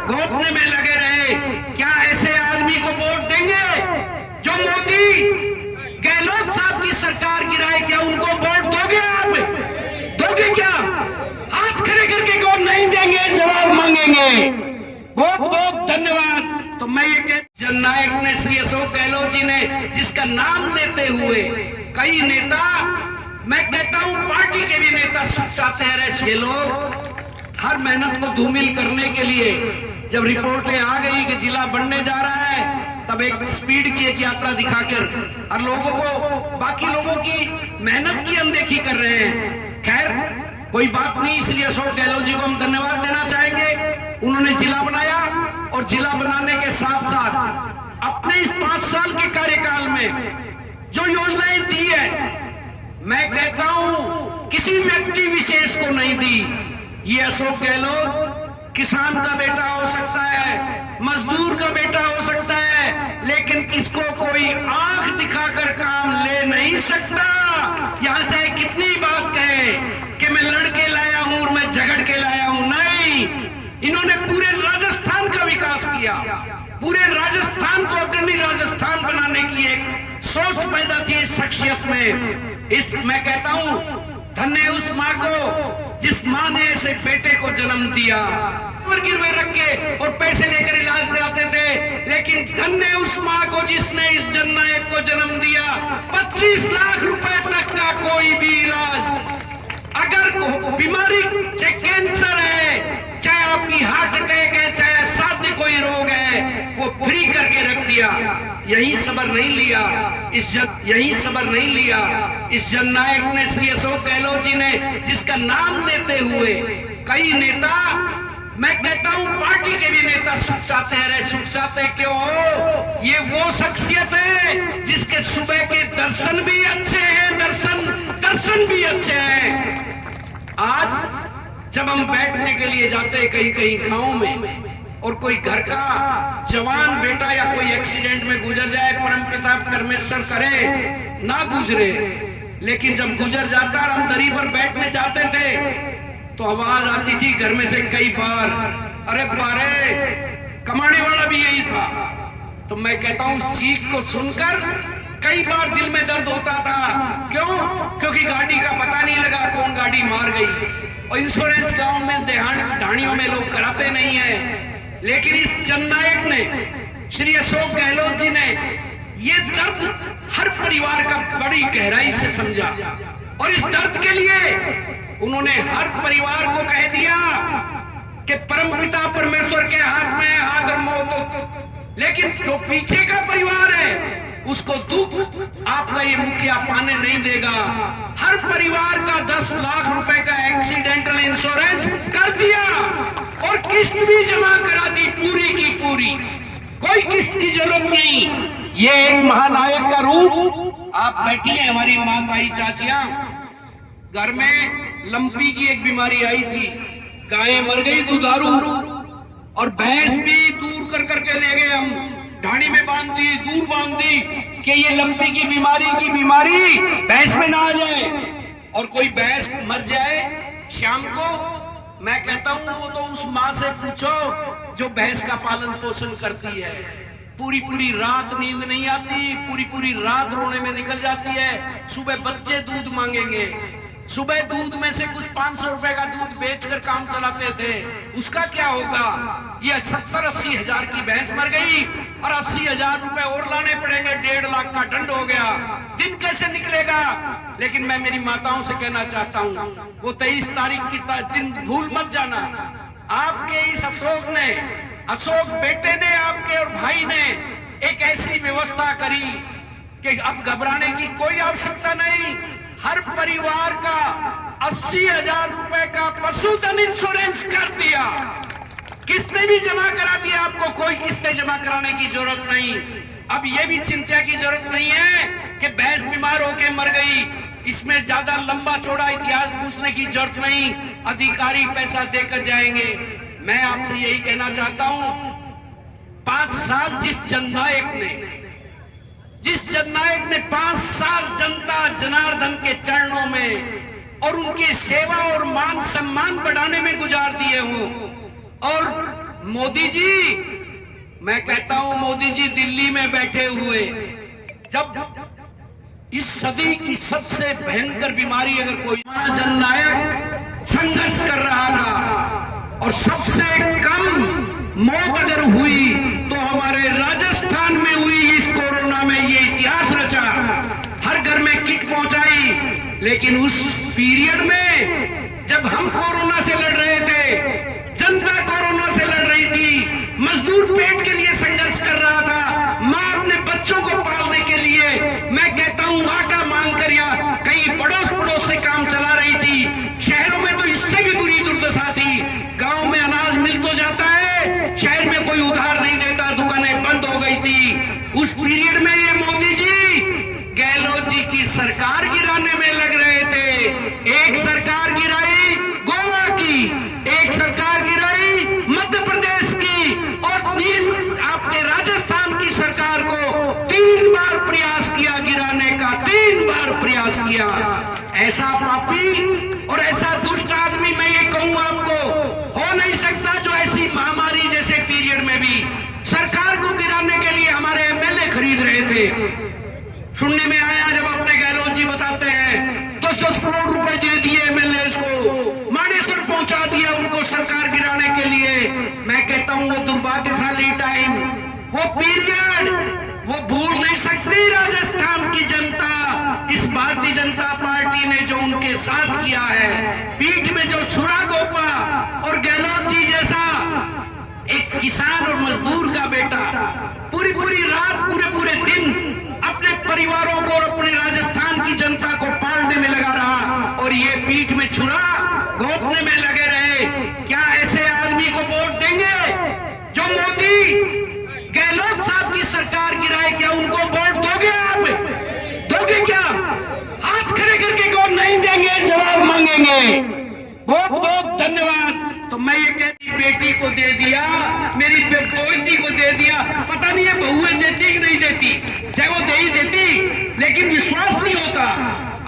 घोटने में लगे रहे। क्या ऐसे आदमी को वोट देंगे जो मोदी गहलोत साहब की सरकार गिराए? क्या उनको वोट दोगे? आप दोगे क्या? हाथ खड़े करके कौन नहीं देंगे, जवाब मांगेंगे। बहुत बहुत धन्यवाद। तो मैं ये कह, जननायक ने, श्री अशोक गहलोत जी ने, जिसका नाम लेते हुए कई नेता, मैं कहता हूं पार्टी के भी नेता सुख चाहते हैं। ये लोग हर मेहनत को धूमिल करने के लिए जब रिपोर्टें आ गई कि जिला बनने जा रहा है, तब एक स्पीड की एक यात्रा दिखाकर और लोगों को, बाकी लोगों की मेहनत की अनदेखी कर रहे हैं। खैर कोई बात नहीं, इसलिए अशोक गहलोत जी को हम धन्यवाद देना चाहेंगे। उन्होंने जिला बनाया और जिला बनाने के साथ साथ अपने इस 5 साल के कार्यकाल में जो योजनाएं दी है, मैं कहता हूं किसी व्यक्ति विशेष को नहीं दी। ये अशोक गहलोत किसान का बेटा हो सकता है, मजदूर का बेटा हो सकता है, लेकिन किसको कोई आंख दिखाकर काम ले नहीं सकता। यहां चाहे कितनी बात कहे कि मैं लड़के लाया हूं और मैं झगड़ के लाया हूं, नहीं, इन्होंने पूरे राजस्थान का विकास किया। पूरे राजस्थान को अग्रणी राजस्थान बनाने की एक सोच पैदा थी इस शख्सियत में। मैं कहता हूं धन्य उस माँ को जिस माँ ने ऐसे बेटे को जन्म दिया, गिरवे रख के और पैसे लेकर इलाज कराते थे, लेकिन धन्य उस माँ को जिसने इस जननायक को जन्म दिया। 25 लाख रुपए तक का कोई भी इलाज, अगर बीमारी, चाहे कैंसर है, चाहे आपकी हार्ट अटैक है, चाहे साध्य कोई रोग है, वो फ्री करके रख दिया। यही सबर नहीं लिया इस जननायक ने, श्री अशोक गहलोत जी ने, जिसका नाम लेते हुए कई नेता, मैं कहता हूं पार्टी के भी नेता सुख चाहते हैं। सुख चाहते क्यों हो? ये वो शख्सियत है जिसके सुबह के दर्शन भी अच्छे हैं, दर्शन भी अच्छे हैं। आज जब हम बैठने के लिए जाते हैं कहीं कहीं गांव में, और कोई घर का जवान बेटा या कोई एक्सीडेंट में गुजर जाए, परमपिता परमेश्वर करे ना गुजरे, लेकिन जब गुजर जाता और हम दरी पर बैठने जाते थे तो आवाज आती थी घर में से कई बार, अरे बारे, कमाने वाला भी यही था। तो मैं कहता हूं उस चीख को सुनकर कई बार दिल में दर्द होता था। क्यों? क्योंकि गाड़ी का पता नहीं लगा कौन गाड़ी मार गई, और इंश्योरेंस गांव में ढाणियों में लोग कराते नहीं है। लेकिन इस जननायक ने, श्री अशोक गहलोत जी ने, ये दर्द हर परिवार का बड़ी गहराई से समझा, और इस दर्द के लिए उन्होंने हर परिवार को कह दिया कि परमपिता परमेश्वर के हाथ में है अगर मौत। लेकिन जो पीछे का परिवार है उसको दुख आपका ये मुखिया पाने नहीं देगा। हर परिवार का 10 लाख रुपए का एक्सीडेंटल इंश्योरेंस कर दिया और किस्त भी जमा करा दी, पूरी की पूरी, कोई किस्त की जरूरत नहीं। ये एक महानायक का रूप। आप बैठी हैं हमारी माताई चाचियां, घर में लंपी की एक बीमारी आई थी, गायें मर गई दुधारू, और भैंस भी दूर कर करके ले गए हम, ढाणी में बांध दी, दूर बांध दी कि ये लंपी की बीमारी भैंस में ना आ जाए, और कोई भैंस मर जाए शाम को, मैं कहता हूं वो तो उस माँ से पूछो जो भैंस का पालन पोषण करती है। पूरी रात नींद नहीं आती, पूरी रात रोने में निकल जाती है। सुबह बच्चे दूध मांगेंगे, सुबह दूध में से कुछ 500 रुपए का दूध बेचकर काम चलाते थे, उसका क्या होगा? ये 70-80 हजार की भैंस मर गई और 80 हजार रुपए और लाने पड़ेंगे, 1.5 लाख का दंड हो गया। दिन कैसे निकलेगा? लेकिन मैं मेरी माताओं से कहना चाहता हूं, वो 23 तारीख की दिन भूल मत जाना। आपके इस अशोक बेटे ने, आपके और भाई ने एक ऐसी व्यवस्था करी कि अब घबराने की कोई आवश्यकता नहीं। हर परिवार का 80 हजार रुपए का पशुधन इंश्योरेंस कर दिया, किस्तें भी जमा करा दिया, आपको कोई किस्तें जमा कराने की जरूरत नहीं। अब ये भी चिंता की जरूरत नहीं है कि भैंस बीमार होकर मर गई, इसमें ज्यादा लंबा चौड़ा इतिहास पूछने की जरूरत नहीं, अधिकारी पैसा देकर जाएंगे। मैं आपसे यही कहना चाहता हूं, 5 साल जिस जननायक ने 5 साल जनता जनार्दन के चरणों में और उनकी सेवा और मान सम्मान बढ़ाने में गुजार दिए हों, और मोदी जी, मैं कहता हूं मोदी जी दिल्ली में बैठे हुए जब इस सदी की सबसे भयंकर बीमारी अगर कोई जननायक संघर्ष कर रहा था और सबसे कम मौत अगर हुई तो हमारे राजस्थान में हुई इस कोरोना में, ये इतिहास रचा, हर घर में किट पहुंचाई। लेकिन उस पीरियड में जब हम कोरोना से लड़ रहे थे, जनता कोरोना से लड़ रही थी, मजदूर पेट के लिए संघर्ष कर रहा था, मां अपने बच्चों को पालने के लिए, मैं कहता हूं आटा मांग कर या कहीं पड़ोस से काम चला रही थी। शहरों में तो इससे भी बुरी दुर्दशा थी, गांव में अनाज मिल तो जाता है, शहर में कोई उधार नहीं देता, दुकानें बंद हो गई थी। उस पीरियड में ये मोदी जी गहलोत जी की सरकार गिराने में लग रहे थे। एक सरकार गिराई गोवा की, एक सरकार गिराई मध्य प्रदेश की, और तीन आपके राजस्थान की सरकार को 3 बार प्रयास किया गिराने का, 3 बार प्रयास किया। ऐसा पापी और ऐसा दुष्ट आदमी मैं ये कहूं आपको हो नहीं सकता जो ऐसी महामारी जैसे पीरियड में भी सरकार को गिराने के लिए हमारे एमएलए खरीद रहे थे। सुनने में आया जब अपने गहलोत जी बताते हैं 10-10 करोड़ रुपए दे दिए एमएलए को, मानेसर पहुंचा दिया उनको सरकार गिराने के लिए। मैं कहता हूं वो दुर्भाग्यशाली टाइम, वो पीरियड वो भूल नहीं सकती राजस्थान की जनता। इस भारतीय जनता पार्टी ने जो उनके साथ किया है, पीठ में जो छुरा घोंपा, और गहलोत जी जैसा एक किसान और मजदूर का बेटा पूरी रात पूरे दिन अपने परिवारों को और अपने राजस्थान की जनता को पालने में लगा रहा, और ये पीठ में छुरा घोंपने में लगे रहे। क्या ऐसे आदमी को वोट देंगे जो मोदी गहलोत साहब की सरकार गिराए? क्या उनको वोट दोगे? आप दोगे क्या? हाथ खड़े करके कौन नहीं देंगे, जवाब मांगेंगे। बहुत बहुत धन्यवाद। तो मैं ये कहती बेटी को दे दिया, मेरी पोती को दे दिया, पता नहीं है बहुएं देती कि नहीं देती, चाहे वो दे ही देती, लेकिन विश्वास नहीं होता।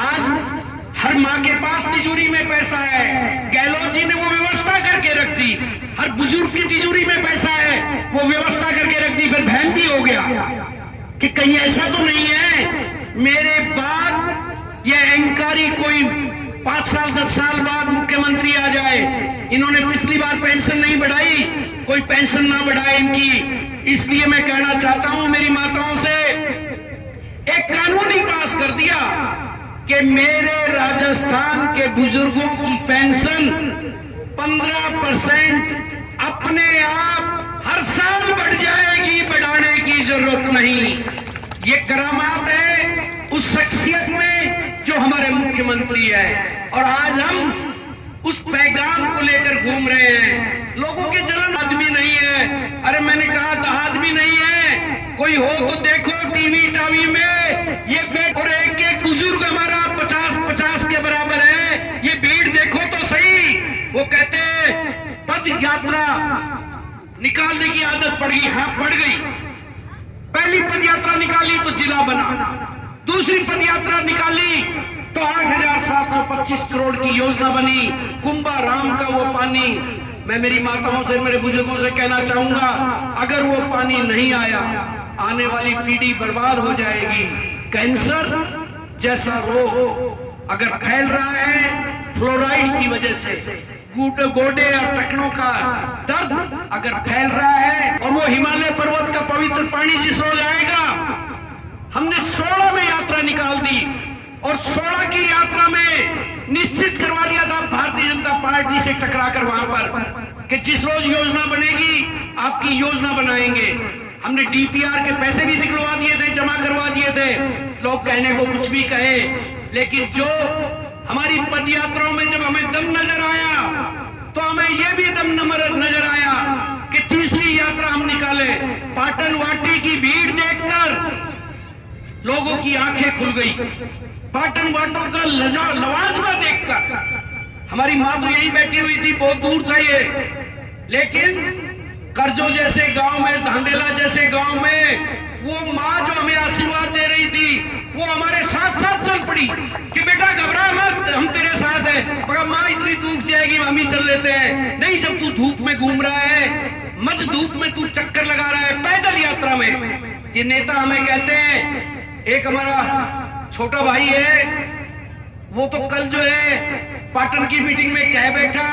आज हर माँ के पास तिजोरी में पैसा है, गहलोत जी ने वो व्यवस्था करके रख दी। हर बुजुर्ग की तिजोरी में पैसा है, वो व्यवस्था करके रख दी। फिर भ्रम भी हो गया कि कहीं ऐसा तो नहीं है मेरे बाद ये अहंकारी कोई 5 साल 10 साल बाद मुख्यमंत्री आ जाए। इन्होंने पिछली बार पेंशन नहीं बढ़ाई, कोई पेंशन ना बढ़ाए इनकी। इसलिए मैं कहना चाहता हूं मेरी माताओं से, एक कानून ही पास कर दिया कि मेरे राजस्थान के बुजुर्गों की पेंशन 15% अपने आप हर साल बढ़ जाएगी, बढ़ाने की जरूरत नहीं। ये करामात है उस शख्सियत में जो हमारे मुख्यमंत्री है, और आज हम उस पैगाम को लेकर घूम रहे हैं। लोगों के जलन आदमी नहीं है, अरे मैंने कहा था आदमी नहीं है, कोई हो तो देखो टीवी टावी में ये बैठ, और एक बुजुर्ग हमारा 50 के बराबर है, ये भीड़ देखो तो सही। वो कहते पद यात्रा निकालने की आदत पड़ गई। हाँ पड़ गई। पहली पद यात्रा निकाली तो जिला बना, दूसरी पद यात्रा निकाली तो 8,725 करोड़ की योजना बनी, कुंभा राम का वो पानी। मैं मेरी माताओं से, मेरे बुजुर्गों से कहना चाहूंगा, अगर वो पानी नहीं आया आने वाली पीढ़ी बर्बाद हो जाएगी। कैंसर जैसा रोग अगर फैल रहा है फ्लोराइड की वजह से, गोडे और टखनों का दर्द अगर फैल रहा है, और वो हिमालय पर्वत का पवित्र पानी जिस रोज आएगा, हमने 16 में यात्रा निकाल दी, और 16 की यात्रा में निश्चित करवा लिया था भारतीय जनता पार्टी से टकराकर वहां पर कि जिस रोज योजना बनेगी आपकी योजना बनाएंगे। हमने डीपीआर के पैसे भी निकलवा दिए थे, जमा करवा दिए थे। लोग कहने को कुछ भी कहे, लेकिन जो हमारी पद यात्राओं में जब हमें दम नजर आया तो हमें यह भी दम नजर आया कि तीसरी यात्रा हम निकाले। पाटन वाटी की भीड़ देखकर लोगों की आंखें खुल गई, पाटन वाटों का लवाजमा देखकर। हमारी माँ तो यही बैठी हुई थी, बहुत दूर था ये, लेकिन करजो जैसे गांव में, धांधेला जैसे गांव में वो माँ जो हमें आशीर्वाद दे रही थी, वो हमारे साथ साथ चल पड़ी कि बेटा घबरा मत, हम तेरे साथ है। मगर माँ इतनी धूप जाएगी, हम ही चल लेते हैं। नहीं, जब तू धूप में घूम रहा है, मज धूप में तू चक्कर लगा रहा है पैदल यात्रा में। ये नेता हमें कहते हैं। एक हमारा छोटा भाई है, वो तो कल जो है पाटन की मीटिंग में कह बैठा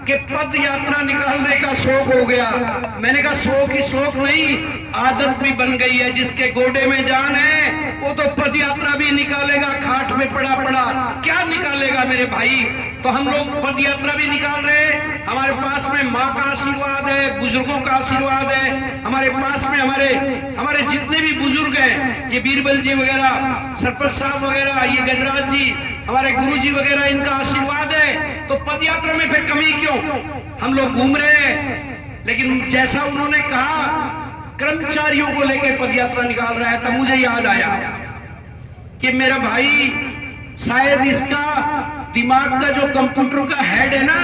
कि पद यात्रा निकालने का शौक हो गया। मैंने कहा शौक ही शौक नहीं, आदत भी बन गई है। जिसके गोडे में जान है वो तो पद यात्रा भी निकालेगा, खाट में पड़ा पड़ा क्या निकालेगा मेरे भाई। तो हम लोग पद यात्रा भी निकाल रहे हैं। हमारे पास में माँ का आशीर्वाद है, बुजुर्गों का आशीर्वाद है। हमारे पास में हमारे जितने भी बुजुर्ग हैं, ये बीरबल जी वगैरह, सरपंच साहब वगैरह, ये गजराज जी, हमारे गुरुजी वगैरह, इनका आशीर्वाद है। तो पद यात्रा में फिर कमी क्यों? हम लोग घूम रहे हैं। लेकिन जैसा उन्होंने कहा कर्मचारियों को लेकर पद यात्रा निकाल रहा है, तब मुझे याद आया कि मेरा भाई शायद इसका दिमाग का जो कंप्यूटर का हेड है ना,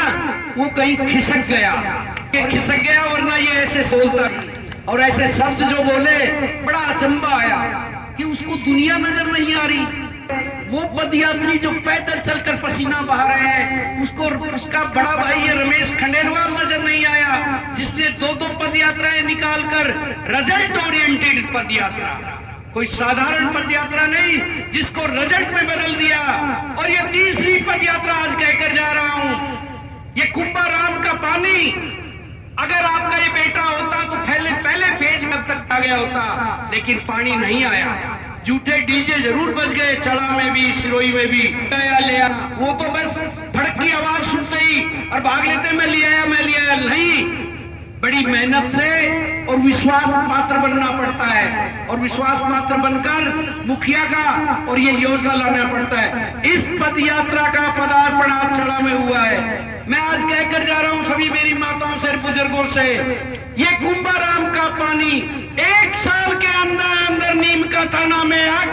वो कहीं खिसक गया, वरना ये ऐसे बोलता और ऐसे शब्द जो बोले बड़ा अचंबा आया कि उसको दुनिया नजर नहीं आ रही। वो पदयात्री जो पैदल चलकर पसीना बहा रहे हैं, उसका बड़ा भाई है रमेश खंडेलवाल नजर नहीं आया, जिसने 2-2 पदयात्राएं निकालकर रिजल्ट ओरिएंटेड पदयात्रा, कोई साधारण पदयात्रा नहीं, जिसको रिजल्ट में बदल दिया। और ये 30वीं पदयात्रा आज कहकर जा रहा हूं, ये कुंभाराम का पानी, अगर आपका ये बेटा होता तो पहले फेज में अब तक आ गया होता, लेकिन पानी नहीं आया। झूठे डीजे जरूर बज गए, चढ़ा में भी, सिरोही में भी ले आ। वो तो बस भड़क की आवाज सुनते ही और भाग लेते, मैं ले आया नहीं। बड़ी मेहनत से और विश्वास पात्र बनना पड़ता है, और विश्वास पात्र बनकर मुखिया का और ये योजना लाना पड़ता है। इस पद यात्रा का पदार्पण आज चढ़ा में हुआ है। मैं आज कहकर जा रहा हूं सभी मेरी माताओं से, बुजुर्गों से, ये कुंभाराम का पानी 1 साल के अंदर नीम का थाना में आ